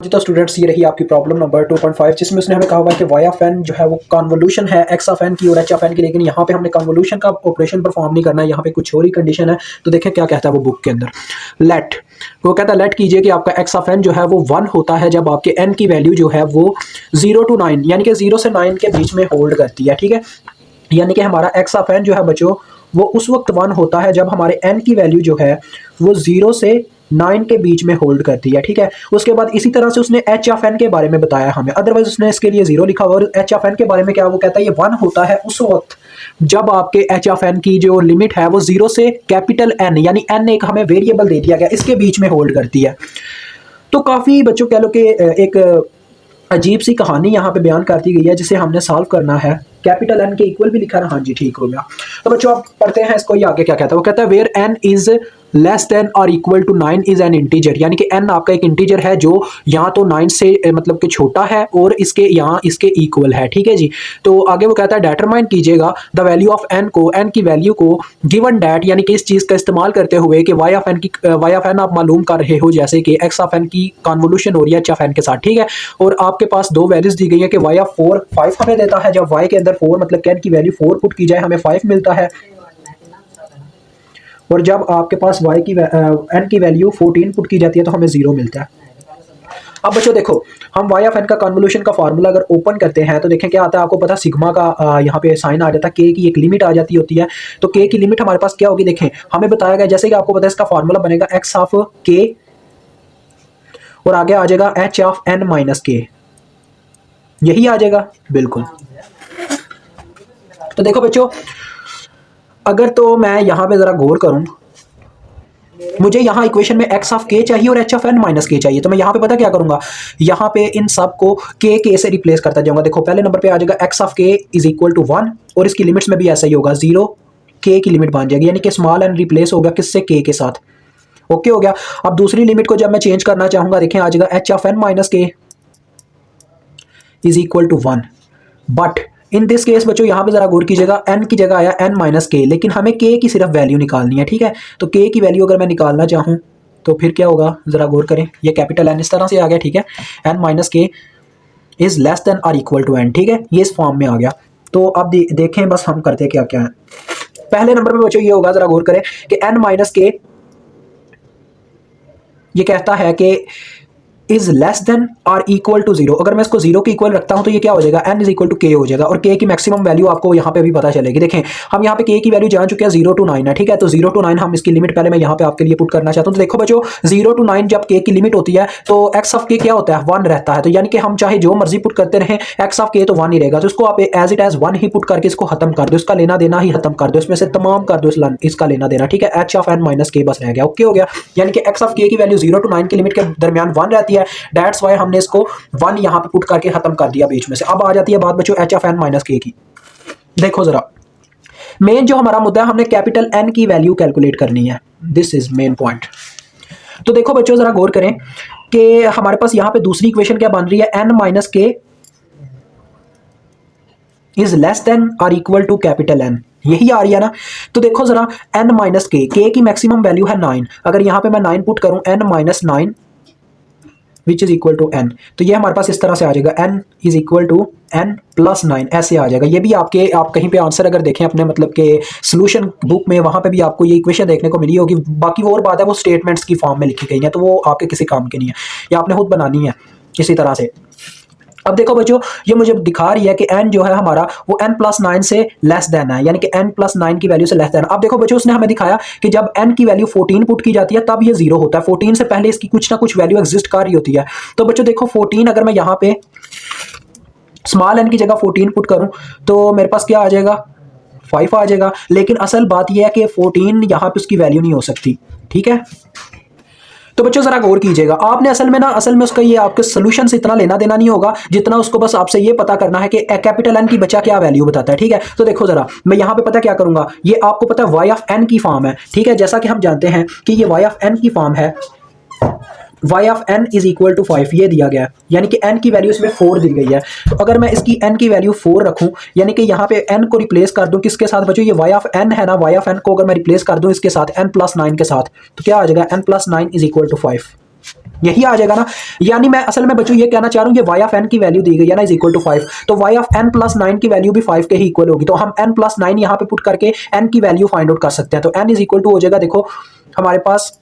जी तो स्टूडेंट्स, ये रही आपकी प्रॉब्लम नंबर 2.5 जिसमें उसने हमें कहा हुआ है कि वाई ऑफ एन जो है वो कन्वोल्यूशन है एक्स ऑफ एन की और एच ऑफ एन की, लेकिन यहाँ पे हमने कन्वोल्यूशन का ऑपरेशन परफॉर्म नहीं करना है, यहाँ पे कुछ और ही कंडीशन है। तो देखें क्या कहता है वो बुक के अंदर। लेट वो कहता है लेट कीजिए कि आपका एक्स ऑफ एन जो है वो 1 होता है जब आपके एन की वैल्यू जो है वो 0 to 9 यानी कि 0 से 9 के बीच में होल्ड करती है। ठीक है, यानी कि हमारा एक्स ऑफ एन जो है बच्चों वो उस वक्त 1 होता है जब हमारे एन की वैल्यू जो है वो 0 से 9 के बीच में होल्ड करती है। ठीक है, उसके बाद इसी तरह से उसने एच ऑफ एन के बारे में बताया हमें, अदरवाइज उसने इसके लिए 0 लिखा हुआ। और एच ऑफ एन के बारे में क्या वो कहता है, ये 1 होता है उस वक्त जब आपके एच ऑफ एन की जो लिमिट है वो 0 से कैपिटल एन यानी एन एक हमें वेरिएबल दे दिया गया इसके बीच में होल्ड करती है। तो काफ़ी बच्चों कह लो कि एक अजीब सी कहानी यहाँ पे बयान कर दी गई है जिसे हमने सॉल्व करना है। कैपिटल एन के इक्वल भी लिखा है ना, हाँ जी ठीक हो गया। तो बच्चों आप पढ़ते हैं इसको, ये आगे क्या कहता है। वो कहता है where N is less than और equal to 9 is N integer, यानी कि एन आपका एक इंटीजर है जो यहाँ तो 9 से मतलब कि छोटा है और इसके यहाँ इसके इक्वल है। ठीक है जी, तो आगे वो कहता है डिटरमाइन कीजिएगा द वैल्यू ऑफ एन को, एन की वैल्यू को गिवन डैट यानी कि इस चीज़ का इस्तेमाल करते हुए कि वाई ऑफ एन की वाई ऑफ एन आप मालूम कर रहे हो जैसे कि एक्स ऑफ एन की कन्वोल्यूशन हो रही है एच ऑफ एन के साथ। ठीक है, और आपके पास दो वैल्यूज दी गई है कि वाई ऑफ 4 5 हमें देता है, जब वाई के अंदर 4 मतलब कि एन की वैल्यू 4 पुट की जाए हमें 5 मिलता है, और जब आपके पास y की n की वैल्यू 14 पुट की जाती है तो हमें 0 मिलता है। अब बच्चों देखो, हम y ऑफ n का कन्वोल्यूशन का फार्मूला अगर ओपन करते हैं तो देखें क्या आता है, आपको पता सिग्मा का यहाँ पे साइन आ जाता है, k की एक लिमिट आ जाती होती है। तो k की लिमिट हमारे पास क्या होगी, देखें हमें बताया गया जैसे कि आपको पता है इसका फार्मूला बनेगा x ऑफ k और आगे आ जाएगा h of n minus k, यही आ जाएगा बिल्कुल। तो देखो बच्चों, अगर तो मैं यहाँ पे जरा गौर करूं, मुझे यहाँ इक्वेशन में x ऑफ k चाहिए और h ऑफ n माइनस के चाहिए, तो मैं यहाँ पे पता क्या करूंगा, यहाँ पे इन सब को k से रिप्लेस करता जाऊंगा। देखो पहले नंबर पे आ जाएगा x of k is equal to 1 और इसकी लिमिट्स में भी ऐसा ही होगा, 0 k की लिमिट बन जाएगी, यानी कि स्मॉल n रिप्लेस होगा किससे, k के साथ। ओके हो गया। अब दूसरी लिमिट को जब मैं चेंज करना चाहूंगा, देखें आ जाएगा h of n minus k is equal to 1, but in this case बच्चों यहाँ पे जरा गौर कीजिएगा, n की जगह आया n माइनस के, लेकिन हमें k की सिर्फ वैल्यू निकालनी है। ठीक है, तो k की वैल्यू अगर मैं निकालना चाहूँ तो फिर क्या होगा, जरा गौर करें, ये कैपिटल N इस तरह से आ गया। ठीक है, n minus k is less than और इक्वल टू n, ठीक है, ये इस फॉर्म में आ गया। तो अब देखें बस हम करते क्या क्या है। पहले नंबर पे बच्चों ये होगा, जरा गौर करें कि n माइनस के ये कहता है कि इज लेस देन और इक्वल टू 0, अगर मैं इसको 0 के इक्वल रखता हूं तो ये क्या हो जाएगा, n is equal to k हो जाएगा, और k की मैक्सिमम वैल्यू आपको यहाँ पे भी पता चलेगी। देखें हम यहाँ पे k की वैल्यू जान चुके हैं 0 to 9 है। ठीक है, तो 0 to 9 हम इसकी लिमिट पहले मैं यहाँ पे आपके लिए पुट करना चाहता हूँ। तो देखो बच्चों 0 to 9 जब k की लिमिट होती है तो x ऑफ k क्या होता है, 1 रहता है, तो यानी कि हम चाहे जो मर्जी पुट करते रहें x ऑफ k तो 1 ही रहेगा। तो इसको आप एज इट एज 1 ही पुट करके इसको खत्म कर दो, इसका लेना देना ही खत्म कर दो, इसमें से तमाम कर दो इसका लेना देना। ठीक है, h of n minus k बस रह गया। ओके हो गया, यानी कि x ऑफ k की वैल्यू 0 to 9 की लिमिट के दरमियान 1 रहती है, दैट्स वाई हमने इसको 1 यहां पे पुट करके खत्म कर दिया बीच में से। अब आ जाती है बात बच्चों h ऑफ n माइनस के की। देखो जरा मेन जो हमारा मुद्दा है, हमने कैपिटल N की वैल्यू कैलकुलेट करनी है, दिस इज मेन पॉइंट। तो देखो बच्चों जरा गौर करें कि हमारे पास यहां पे दूसरी इक्वेशन क्या बन रही है, n minus k is less than और इक्वल टू कैपिटल N, यही आ रही है ना। तो देखो जरा n माइनस के की मैक्सिमम वैल्यू है 9, अगर यहां पे मैं 9 पुट करूं n minus 9 which is equal to n, तो ये हमारे पास इस तरह से आ जाएगा n is equal to n plus 9, ऐसे आ जाएगा। ये भी आप कहीं पे आंसर अगर देखें अपने मतलब के सोल्यूशन बुक में, वहां पे भी आपको ये इक्वेशन देखने को मिली होगी। बाकी वो और बात है वो स्टेटमेंट्स की फॉर्म में लिखी गई है, तो वो आपके किसी काम की नहीं है, ये आपने खुद बनानी है इसी तरह से। अब देखो बच्चों ये मुझे दिखा रही है कि n जो है हमारा वो n प्लस 9 से लेस देन है, यानी कि n प्लस 9 की वैल्यू से लेस देन। अब देखो बच्चों उसने हमें दिखाया कि जब n की वैल्यू 14 पुट की जाती है तब ये 0 होता है, 14 से पहले इसकी कुछ ना कुछ वैल्यू एग्जिस्ट कर रही होती है। तो बच्चों देखो 14 अगर मैं यहाँ पे स्मॉल n की जगह 14 पुट करूं तो मेरे पास क्या आ जाएगा, 5 आ जाएगा। लेकिन असल बात यह है कि 14 यहाँ पे उसकी वैल्यू नहीं हो सकती। ठीक है, तो बच्चों जरा गौर कीजिएगा, आपने असल में उसका ये आपके सोल्यूशन से इतना लेना देना नहीं होगा जितना उसको बस आपसे ये पता करना है कि कैपिटल N की बच्चा क्या वैल्यू बताता है। ठीक है, तो देखो जरा मैं यहाँ पे पता क्या करूंगा, ये आपको पता है y ऑफ n की फॉर्म है। ठीक है, जैसा कि हम जानते हैं कि ये y ऑफ n की फॉर्म है, y of n is equal to 5 ये दिया गया है, यानी कि n की वैल्यू इसमें 4 दी गई है। तो अगर मैं इसकी n की वैल्यू 4 रखूं, यानी कि यहाँ पे n को रिप्लेस कर दूं किसके साथ बच्चों, ये y ऑफ n है ना, y ऑफ n को अगर मैं रिप्लेस कर दूं इसके साथ n प्लस 9 के साथ, तो क्या आ जाएगा n plus 9 is equal to 5। यही आ जाएगा ना। यानी मैं असल में बच्चों ये कहना चाह रहा हूँ, ये वाई ऑफ एन की वैल्यू दी गई है ना, इज इक्वल टू 5, तो वाई ऑफ एन प्लस 9 की वैल्यू भी 5 के ही इक्वल होगी, तो हम एन प्लस 9 यहाँ पे पुट करके एन की वैल्यू फाइंड आउट कर सकते हैं। तो एन इज इक्वल टू हो जाएगा, देखो हमारे पास,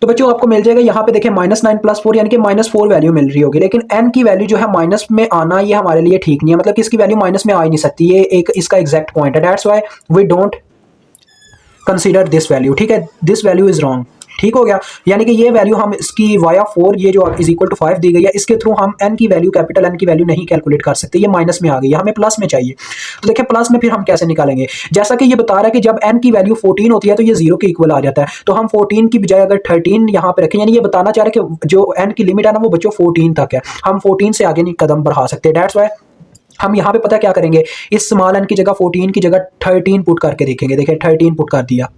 तो बच्चों आपको मिल जाएगा यहाँ पे देखें -9 + 4 यानी कि -4 वैल्यू मिल रही होगी, लेकिन n की वैल्यू जो है माइनस में आना ये हमारे लिए ठीक नहीं है, मतलब कि इसकी वैल्यू माइनस में आ ही नहीं सकती, ये एक इसका एग्जैक्ट पॉइंट है, that's why we don't consider this value, ठीक है, दिस वैल्यू इज रॉन्ग, ठीक हो गया। यानी कि ये वैल्यू हम इसकी वाया 4 ये जो इज इक्वल टू 5 दी गई है, इसके थ्रू हम n की वैल्यू, कैपिटल N की वैल्यू नहीं कैलकुलेट कर सकते, ये माइनस में आ गई है, हमें प्लस में चाहिए। तो देखिए प्लस में फिर हम कैसे निकालेंगे, जैसा कि ये बता रहा है कि जब n की वैल्यू 14 होती है तो ये 0 के इक्वल आ जाता है, तो हम 14 की बजाय अगर 13 यहाँ पे रखें, यानी ये बताना चाह रहे हैं कि जो n की लिमिट है ना वो बच्चों 14 तक है, हम 14 से आगे नहीं कदम बढ़ा सकते, दैट्स वाई हम यहाँ पे पता क्या करेंगे, इस स्मॉल n की जगह 14 की जगह 13 पुट करके देखेंगे। देखिए 13 पुट कर दिया।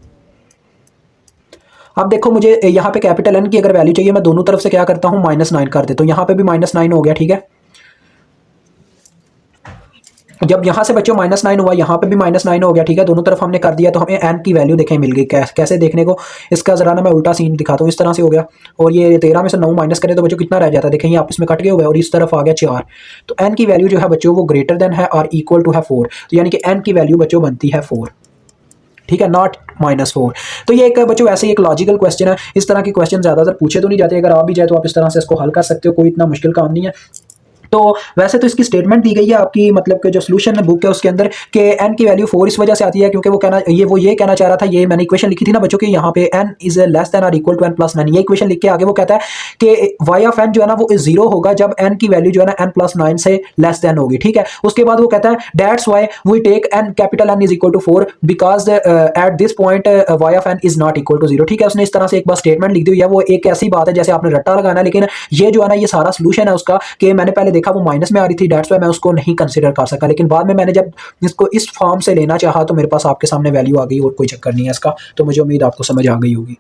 अब देखो मुझे यहाँ पे कैपिटल N की अगर वैल्यू चाहिए, मैं दोनों तरफ से क्या करता हूँ -9 कर देता हूँ, यहाँ पे भी -9 हो गया, ठीक है। जब यहाँ से बच्चों -9 हुआ, यहाँ पे भी -9 हो गया, ठीक है, दोनों तरफ हमने कर दिया, तो हमें n की वैल्यू देखें मिल गई। कैसे देखने को, इसका जरा ना मैं उल्टा सीन दिखाता हूँ, इस तरह से हो गया, और ये 13 में से 9 माइनस करें तो बच्चों कितना रह जाता है, देखें ये आपस में कट गए हुए और इस तरफ आ गया 4, तो n की वैल्यू जो है बच्चों वो ग्रेटर देन है और इक्वल टू है 4, तो यानी कि n की वैल्यू बच्चों बनती है 4, ठीक है, नॉट -4। तो ये एक बच्चों वैसे ही एक लॉजिकल क्वेश्चन है, इस तरह के क्वेश्चन ज़्यादातर पूछे तो नहीं जाते, अगर आ भी जाए तो आप इस तरह से इसको हल कर सकते हो, कोई इतना मुश्किल काम नहीं है। तो वैसे तो इसकी स्टेटमेंट दी गई है आपकी, मतलब कि जो सोल्यूशन बुक है उसके अंदर, कि n की वैल्यू 4 इस वजह से आती है क्योंकि वो ये कहना चाह रहा था, ये मैंने इक्वेशन लिखी थी ना बच्चों की, यहाँ पे n इज लेस देन और इक्वल टू n + 9, ये इक्वेशन लिख के आगे वो कहता है कि y ऑफ n जो है ना वो 0 होगा जब n की वैल्यू जो है ना n + 9 से लेस देन होगी, ठीक है। उसके बाद वो कहता है that's why we take n capital N is equal to 4 because at this point y of n is not equal to 0, ठीक है। उसने इस तरह से एक बार स्टेटमेंट लिख दी हुई है, वो एक ऐसी बात है जैसे आपने रट्टा लगाना, लेकिन ये जो है ना ये सारा सोल्यूशन है उसका, कि मैंने पहले देखा वो माइनस में आ रही थी, दैट्स वाई मैं उसको नहीं कंसीडर कर सका, लेकिन बाद में मैंने जब इसको इस फॉर्म से लेना चाहा तो मेरे पास आपके सामने वैल्यू आ गई और कोई चक्कर नहीं है इसका। तो मुझे उम्मीद आपको समझ आ गई होगी।